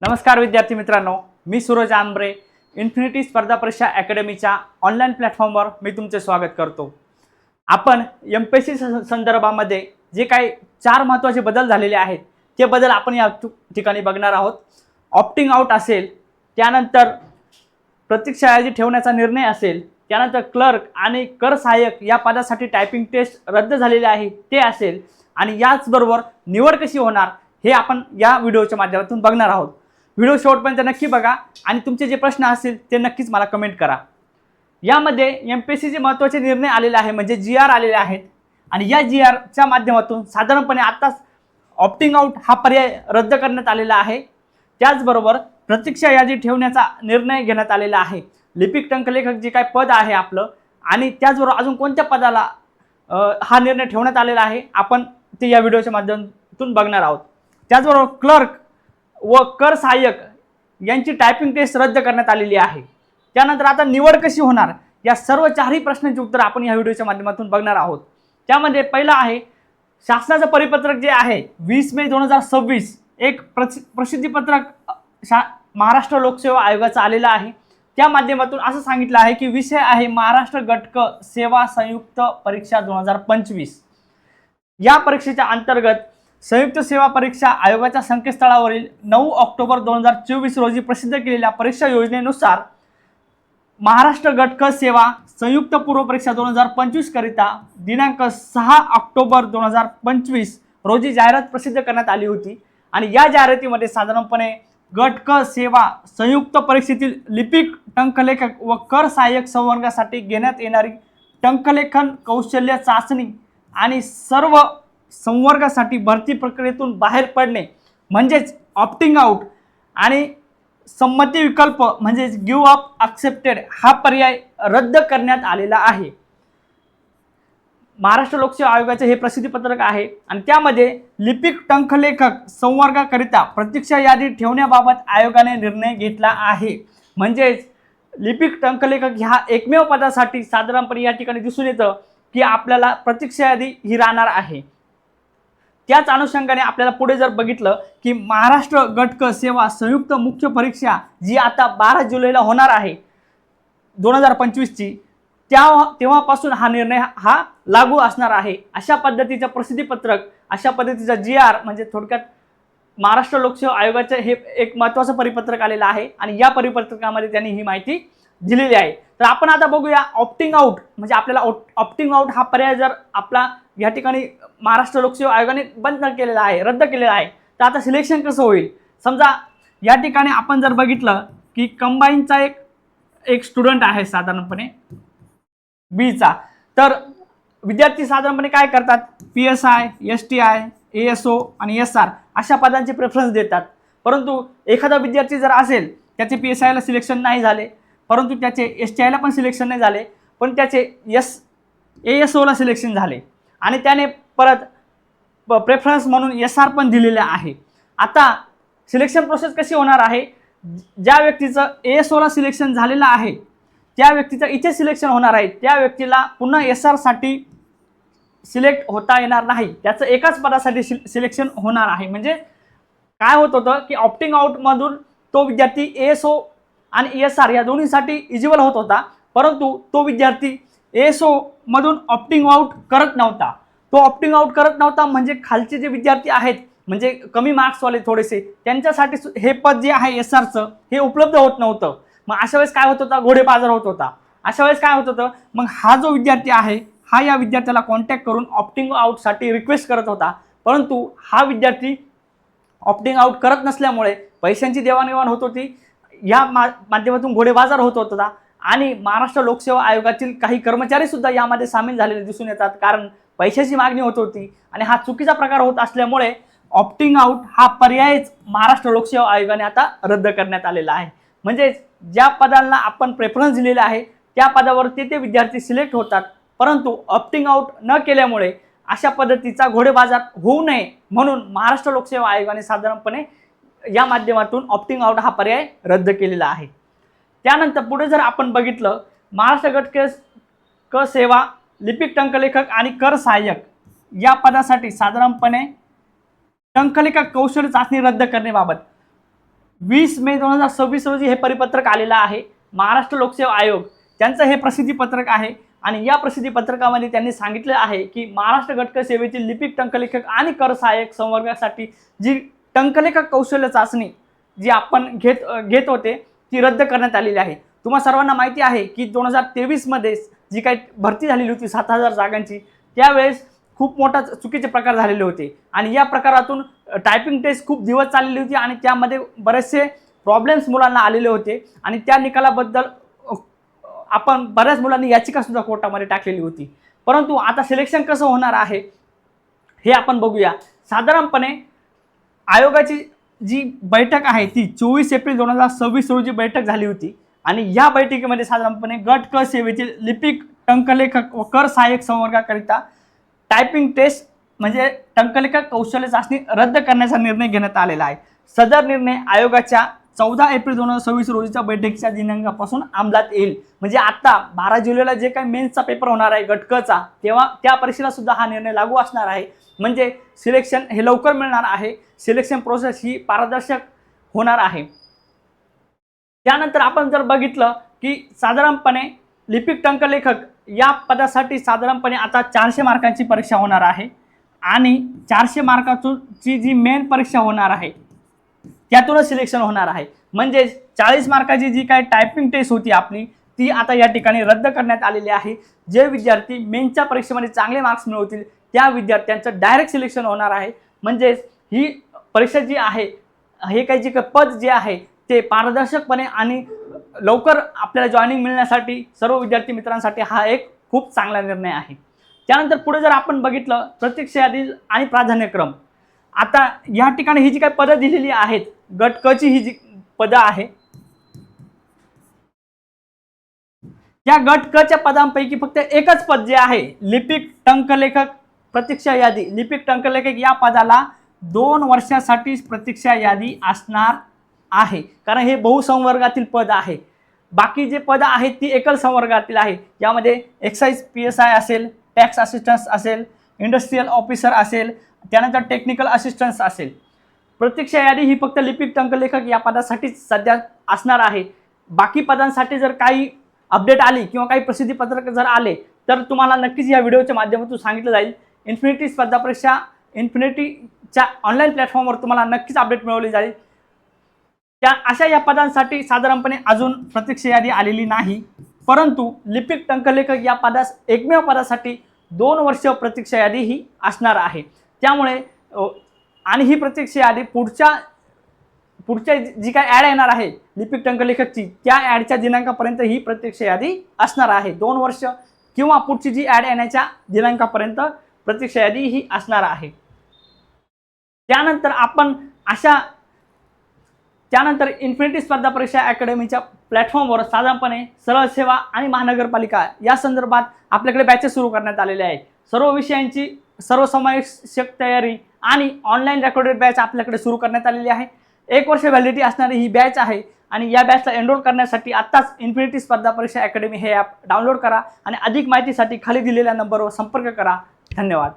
नमस्कार विद्यार्थी मित्रांनो, मी सूरज आंबरे इन्फिनिटी स्पर्धा परीक्षा अकॅडमीच्या ऑनलाईन प्लॅटफॉर्मवर मी तुमचे स्वागत करतो। आपण एमपीएससी संदर्भामध्ये जे काही 4 महत्त्वाचे बदल झालेले आहेत ते बदल आपण या ठिकाणी बघणार आहोत। ऑप्टिंग आउट असेल, त्यानंतर प्रतीक्षा यादी ठेवण्याचा निर्णय असेल, त्यानंतर क्लर्क आणि कर सहाय्यक या पदासाठी टायपिंग टेस्ट रद्द झालेले आहे ते असेल, आणि याचबरोबर निवड कशी होणार हे आपण या व्हिडिओच्या माध्यमातून बघणार आहोत। व्हिडिओ शेवटपर्यंत नक्की बघा आणि तुमचे जे प्रश्न असतील ते नक्कीच मला कमेंट करा। यामध्ये एमपीएससीचे महत्त्वाचे निर्णय आलेले आहे, म्हणजे जीआर आलेले आहेत, आणि या जीआरच्या माध्यमातून साधारणपणे आताच ऑप्टिंग आउट हा पर्याय रद्द करण्यात आलेला आहे। त्याचबरोबर प्रतीक्षा यादी ठेवण्याचा निर्णय घेण्यात आलेला आहे। लिपिक टंकलेखक जे काही पद आहे आपलं, आणि त्याचबरोबर अजून कोणत्या पदाला हा निर्णय ठेवण्यात आलेला आहे आपण ते या व्हिडिओच्या माध्यमातून बघणार आहोत। त्याचबरोबर क्लर्क व कर सहाय्यक यांची टायपिंग टेस्ट रद्द करण्यात आलेली आहे। त्यानंतर आता निवड कशी होणार या सर्व 4ही प्रश्नांची उत्तर आपण या व्हिडिओच्या माध्यमातून बघणार आहोत। त्यामध्ये पहिला आहे शासनाचं परिपत्रक जे आहे 20 मे 2026 एक प्रसिद्धीपत्रक महाराष्ट्र लोकसेवा आयोगाचं आलेलं आहे। त्या माध्यमातून असं सांगितलं आहे की विषय आहे महाराष्ट्र गट सेवा संयुक्त परीक्षा 2025। या परीक्षेच्या अंतर्गत संयुक्त सेवा परीक्षा आयोगाच्या संकेतस्थळावरील 9 ऑक्टोबर 2024 रोजी प्रसिद्ध केलेल्या परीक्षा योजनेनुसार महाराष्ट्र गट सेवा संयुक्त पूर्व परीक्षा 2025 करिता दिनांक 6 ऑक्टोबर 2025 रोजी जाहिरात प्रसिद्ध करण्यात आली होती। आणि या जाहिरातीमध्ये साधारणपणे गट सेवा संयुक्त परीक्षेतील लिपिक टंकलेखक व कर सहाय्यक संवर्गासाठी घेण्यात येणारी टंकलेखन कौशल्य चाचणी आणि सर्व संवर्गासाठी भरती प्रक्रियेतून बाहेर पडणे म्हणजेच ऑप्टिंग आउट आणि संमती विकल्प म्हणजेच गिव्ह अप एक्सेप्टेड हा पर्याय रद्द करण्यात आलेला आहे। महाराष्ट्र लोकसेवा आयोगाचे हे प्रसिद्धीपत्रक आहे, आणि त्यामध्ये लिपिक टंकलेखक संवर्गाकरिता प्रतीक्षा यादी ठेवण्याबाबत आयोगाने निर्णय घेतला आहे। म्हणजेच लिपिक टंकलेखक ह्या एकमेव पदासाठी साधारणपणे या ठिकाणी दिसून येतं की आपल्याला प्रतीक्षा यादी ही राहणार आहे। त्याच अनुषंगाने आपल्याला पुढे जर बघितलं की महाराष्ट्र गट सेवा संयुक्त मुख्य परीक्षा जी आता 12 जुलैला होणार आहे 2025 ची, तेव्हापासून हा निर्णय हा लागू असणार आहे। अशा पद्धतीचं प्रसिद्धीपत्रक, अशा पद्धतीचा जीआर म्हणजे थोडक्यात महाराष्ट्र लोकसेवा आयोगाचे हे एक महत्त्वाचं परिपत्रक आलेलं आहे, आणि या परिपत्रकामध्ये त्यांनी ही माहिती दिलेली आहे। तर आपण आता बघूया ऑप्टिंग आउट, म्हणजे आपल्याला ऑप्टिंग आउट हा पर्याय जर आपला या ठिकाणी महाराष्ट्र लोकसेवा आयोगाने बंद केलेला आहे, रद्द केलेला आहे, तर आता सिलेक्शन कसं होईल। समजा या ठिकाणी आपण जर बघितलं की कंबाईनचा एक स्टुडंट आहे साधारणपणे बीचा, तर विद्यार्थी साधारणपणे काय करतात, PSI, STI, ASO आणि SR अशा पदांचे प्रेफरन्स देतात। परंतु एखादा विद्यार्थी जर असेल त्याचे PSI ला सिलेक्शन नाही झाले, परंतु त्याचे STI ला पण सिलेक्शन नाही झाले, पण त्याचे ASO ला सिलेक्शन झाले, आणि त्याने परत प्रेफरन्स म्हणून SR पण दिलेले आहे। आता सिलेक्शन प्रोसेस कशी होणार आहे, ज्या व्यक्तीचं ASO ला सिलेक्शन झालेलं आहे त्या व्यक्तीचं इथे सिलेक्शन होणार आहे, त्या व्यक्तीला पुन्हा SR साठी सिलेक्ट होता येणार नाही, त्याचं एकाच पदासाठी सिलेक्शन होणार आहे। म्हणजे काय होत होतं की ऑप्टिंग आउटमधून तो विद्यार्थी ASO आणि SR या दोन्हीसाठी इलिजिबल होत होता, परंतु तो विद्यार्थी ASO मधून ऑप्टिंग आउट करत नव्हता। तो ऑप्टिंग आउट करत नव्हता म्हणजे खालचे जे विद्यार्थी आहेत, म्हणजे कमी मार्क्सवाले थोडेसे, त्यांच्यासाठी हे पद जे आहे SRचं हे उपलब्ध होत नव्हतं। मग अशा वेळेस काय होत होता, घोडेबाजार होत होता। अशा वेळेस काय होत होतं, मग हा जो विद्यार्थी आहे हा या विद्यार्थ्याला कॉन्टॅक्ट करून ऑप्टिंग आउटसाठी रिक्वेस्ट करत होता, परंतु हा विद्यार्थी ऑप्टिंग आउट करत नसल्यामुळे पैशांची देवाणघेवाण होत होती, या माध्यमातून घोडेबाजार होत होता, आणि महाराष्ट्र लोकसेवा आयोगातील काही कर्मचारी सुद्धा यामध्ये सामील झालेले दिसून येतात, कारण पैशाची मागणी होत होती, आणि हा चुकीचा प्रकार होत असल्यामुळे ऑप्टिंग आउट हा पर्यायच महाराष्ट्र लोकसेवा आयोगाने आता रद्द करण्यात आलेला आहे। म्हणजे ज्या पदांना आपण प्रेफरन्स दिलेला आहे त्या पदावर ते विद्यार्थी सिलेक्ट होतात, परंतु ऑप्टिंग आउट न केल्यामुळे अशा पद्धतीचा घोडेबाजार होऊ नये म्हणून महाराष्ट्र लोकसेवा आयोगाने साधारणपणे या माध्यमातून ऑप्टिंग आउट हा पर्याय रद्द केलेला आहे। त्यानंतर पुढे जर आपण बघितलं, महाराष्ट्र गट सेवा लिपिक टंकलेखक आणि कर सहाय्यक या पदासाठी साधारणपणे टंकलेखा कौशल्य चाचणी रद्द करण्याबाबत 20 मे 2026 रोजी हे परिपत्रक आलेलं आहे। महाराष्ट्र लोकसेवा आयोग त्यांचं हे प्रसिद्धी पत्रक आहे आणि या प्रसिद्धी पत्रकामध्ये त्यांनी सांगितलं आहे की महाराष्ट्र घटक सेवेतील लिपिक टंकलेखक आणि कर सहाय्यक संवर्गासाठी जी टंकलेखक कौशल्य चाचणी जी आपण घेत होते ती रद्द करण्यात आलेली आहे। तुम्हा सर्वांना माहिती आहे की 2023 मध्ये जी काही भरती झालेली होती 7000 जागांची, त्यावेळेस खूप मोठा चुकीचे प्रकार झालेले होते आणि या प्रकारातून टायपिंग टेस्ट खूप दिवस चाललेली होती आणि त्यामध्ये बरेचसे प्रॉब्लेम्स मुलांना आलेले होते आणि त्या निकालाबद्दल आपण बऱ्याच मुलांनी याचिका सुद्धा कोर्टामध्ये टाकलेली होती। परंतु आता सिलेक्शन कसं होणार आहे हे आपण बघूया। साधारणपणे आयोगाची जी बैठक आहे ती 24 एप्रिल 2026 रोजी बैठक झाली होती आणि या बैठकीमध्ये साधारणपणे गट क सेवेतील लिपिक टंकलेखक व कर सहाय्यक संवर्गाकरिता टायपिंग टेस्ट म्हणजे टंकलेखक कौशल्य चाचणी रद्द करण्याचा निर्णय घेण्यात आलेला आहे। सदर निर्णय आयोगाच्या 14 एप्रिल 2026 रोजीच्या बैठकीच्या दिनांकापासून अंमलात येईल। म्हणजे आता 12 जुलैला जे काही मेन्सचा पेपर होणार आहे गटकचा, तेव्हा त्या परीक्षेला सुद्धा हा निर्णय लागू असणार आहे। म्हणजे सिलेक्शन हे लवकर मिळणार आहे, सिलेक्शन प्रोसेस ही पारदर्शक होणार आहे। त्यानंतर आपण जर बघितलं की साधारणपणे लिपिक टंकलेखक या पदासाठी साधारणपणे आता 400 मार्कांची परीक्षा होणार आहे आणि 400 मार्काची जी मेन परीक्षा होणार आहे त्यातूनच सिलेक्शन होणार आहे। म्हणजे 40 मार्काची जी काही टायपिंग टेस्ट होती आपली ती आता या ठिकाणी रद्द करण्यात आलेली आहे। जे विद्यार्थी मेनच्या परीक्षेमध्ये चांगले मार्क्स मिळवतील त्या विद्यार्थ्यांचं डायरेक्ट सिलेक्शन होणार आहे। म्हणजे ही परीक्षा जी आहे, हे काही जे पद जे आहे ते पारदर्शकपणे आणि लवकर आपल्याला जॉईनिंग मिळण्यासाठी सर्व विद्यार्थी मित्रांसाठी हा एक खूप चांगला निर्णय आहे। त्यानंतर पुढे जर आपण बघितलं प्रतीक्षा यादी आणि प्राधान्यक्रम, आता या ठिकाणी ही जी काही पदं दिलेली आहेत गट क ची ही जी पदं आहे या गट क च्या पदांपैकी फक्त एकच पद जे आहे लिपिक टंकलेखक प्रतीक्षा यादी, लिपिक टंकलेखक या पदाला 2 वर्षासाठी प्रतीक्षा यादी असणार आहे, कारण हे बहुसंवर्गातील पद आहे। बाकी जे पद आहेत ती एकल संवर्गातील आहे, यामध्ये एक्साइज PSI असेल, टॅक्स असिस्टन्स असेल, इंडस्ट्रियल ऑफिसर असेल, त्यानंतर टेक्निकल असिस्टन्स असेल। प्रतीक्षा यादी ही फक्त लिपिक टंकलेखक या पदासाठी सध्या असणार आहे। बाकी पदांसाठी जर काही अपडेट आली किंवा काही प्रसिद्धी पत्रक जर आले तर तुम्हाला नक्कीच या व्हिडिओच्या माध्यमातून सांगितलं जाईल। इन्फिनिटी स्पर्धा परीक्षा इन्फिनिटीच्या ऑनलाईन प्लॅटफॉर्मवर तुम्हाला नक्कीच अपडेट मिळवली जाईल। त्या अशा या पदांसाठी साधारणपणे अजून प्रतीक्षा यादी आलेली नाही, परंतु लिपिक टंकलेखक या पदास एकमेव पदासाठी 2 वर्ष प्रतीक्षा यादी ही असणार आहे। त्यामुळे आणि ही प्रतीक्षा यादी पुढच्या जी काय ॲड येणार आहे लिपिक टंकलेखकची त्या ॲडच्या दिनांकापर्यंत ही प्रतीक्षा यादी असणार आहे। 2 वर्ष किंवा पुढची जी ॲड येण्याच्या दिनांकापर्यंत प्रतीक्षा यादी ही असणार आहे। त्यानंतर इन्फिनिटी स्पर्धा परीक्षा अकॅडमीच्या प्लॅटफॉर्मवर साधारणपणे सरळ सेवा आणि महानगरपालिका या संदर्भात आपल्याकडे बॅचेस सुरू करण्यात आलेले आहेत। सर्व विषयांची सर्वसमावेशक तयारी आणि ऑनलाईन रेकॉर्डेड बॅच आपल्याकडे सुरू करण्यात आलेली आहे। 1 वर्ष व्हॅलिडिटी असणारी ही बॅच आहे आणि या बॅचला एनरोल करण्यासाठी आत्ताच इन्फिनिटी स्पर्धा परीक्षा अकॅडमी हे ॲप डाउनलोड करा आणि अधिक माहितीसाठी खाली दिलेल्या नंबरवर संपर्क करा। धन्यवाद।